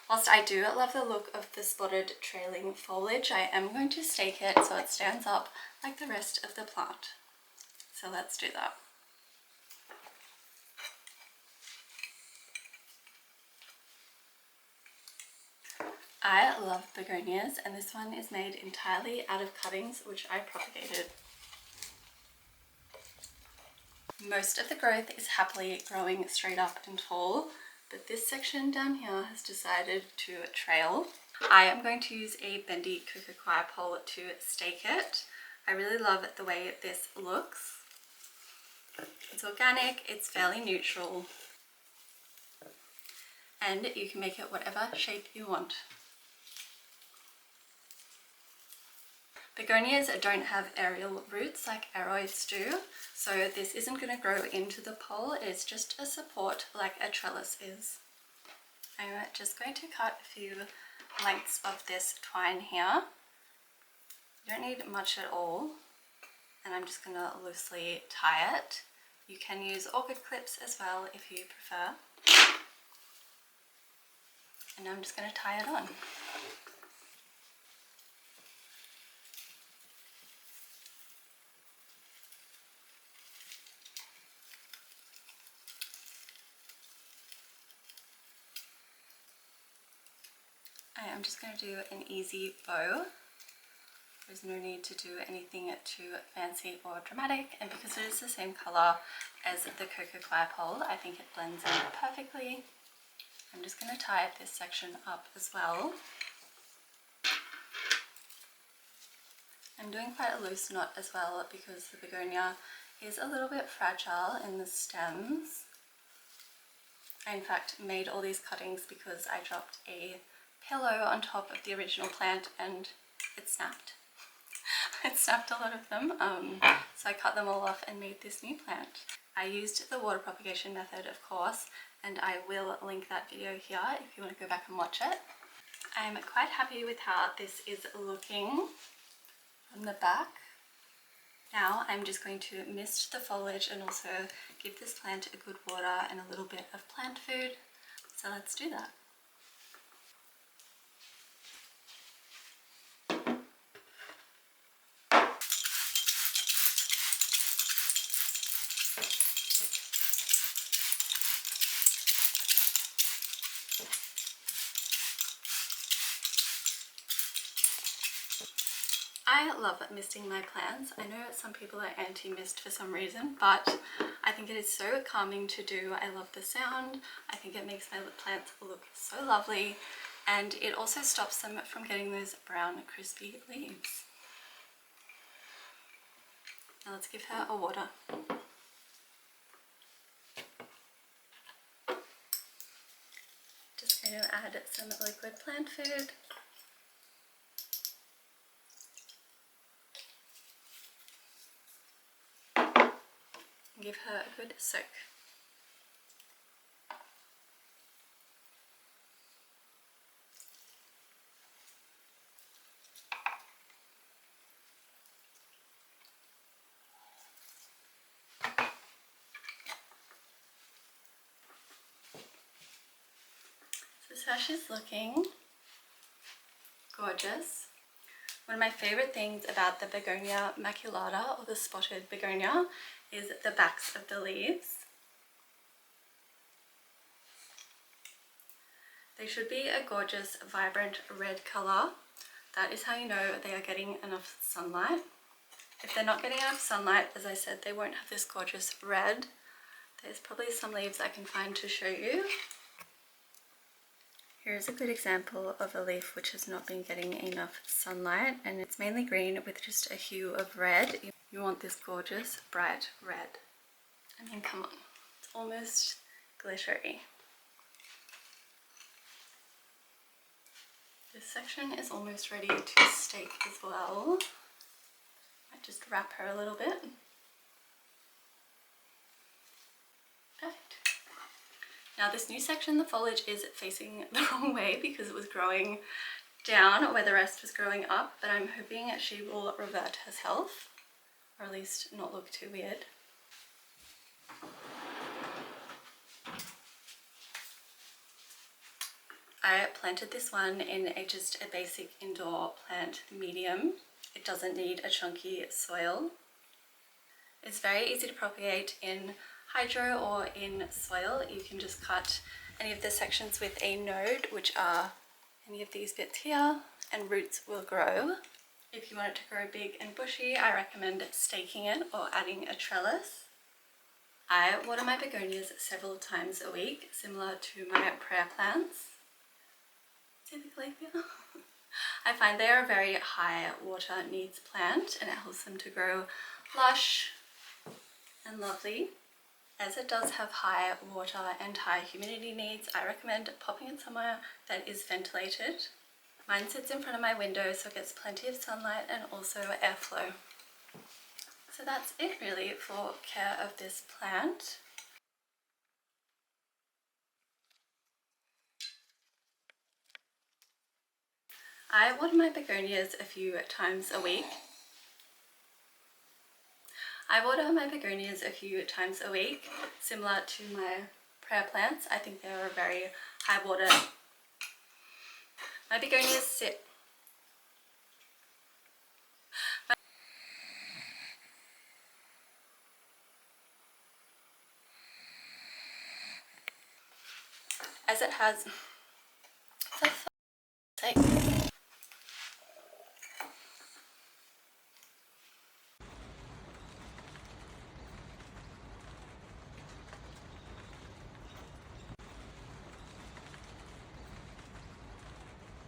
Whilst I do love the look of the spotted trailing foliage, I am going to stake it so it stands up like the rest of the plant. So let's do that. I love begonias, and this one is made entirely out of cuttings which I propagated. Most of the growth is happily growing straight up and tall, but this section down here has decided to trail. I am going to use a Bendy cococoir pole to stake it. I really love the way this looks. It's organic, it's fairly neutral, and you can make it whatever shape you want. Begonias don't have aerial roots like aroids do, so this isn't going to grow into the pole, it's just a support like a trellis is. I'm just going to cut a few lengths of this twine here. You don't need much at all, and I'm just going to loosely tie it. You can use orchid clips as well if you prefer. And I'm just going to tie it on. I'm just going to do an easy bow. There's no need to do anything too fancy or dramatic, and because it is the same colour as the cococoir pole, I think it blends in perfectly. I'm just going to tie this section up as well. I'm doing quite a loose knot as well because the begonia is a little bit fragile in the stems. I in fact made all these cuttings because I dropped a pillow on top of the original plant and it snapped. It snapped a lot of them, so I cut them all off and made this new plant. I used the water propagation method, of course, and I will link that video here if you want to go back and watch it. I'm quite happy with how this is looking from the back. Now I'm just going to mist the foliage and also give this plant a good water and a little bit of plant food. So let's do that. I love misting my plants. I know some people are anti-mist for some reason, but I think it is so calming to do. I love the sound. I think it makes my plants look so lovely, and it also stops them from getting those brown crispy leaves. Now let's give her a water. Just going to add some liquid plant food. Give her a good soak. This is how she's looking. Gorgeous. One of my favorite things about the Begonia Maculata, or the spotted begonia, is the backs of the leaves. They should be a gorgeous, vibrant red colour. That is how you know they are getting enough sunlight. If they're not getting enough sunlight, as I said, they won't have this gorgeous red. There's probably some leaves I can find to show you. Here's a good example of a leaf which has not been getting enough sunlight, and it's mainly green with just a hue of red. You want this gorgeous bright red. I mean, come on, it's almost glittery. This section is almost ready to stake as well. I just wrap her a little bit. Perfect. Now this new section, the foliage is facing the wrong way because it was growing down where the rest was growing up, but I'm hoping she will revert herself, or at least not look too weird. I planted this one in just a basic indoor plant medium. It doesn't need a chunky soil. It's very easy to propagate in hydro or in soil. You can just cut any of the sections with a node, which are any of these bits here, and roots will grow. If you want it to grow big and bushy, I recommend staking it or adding a trellis. I water my begonias several times a week, similar to my prayer plants. Typically, I find they are a very high water needs plant, and it helps them to grow lush and lovely. As it does have high water and high humidity needs, I recommend popping it somewhere that is ventilated. Mine sits in front of my window, so it gets plenty of sunlight and also airflow. So that's it really for care of this plant. I water my begonias a few times a week. Similar to my prayer plants. I think they're a very high water. My begonias sit. As it has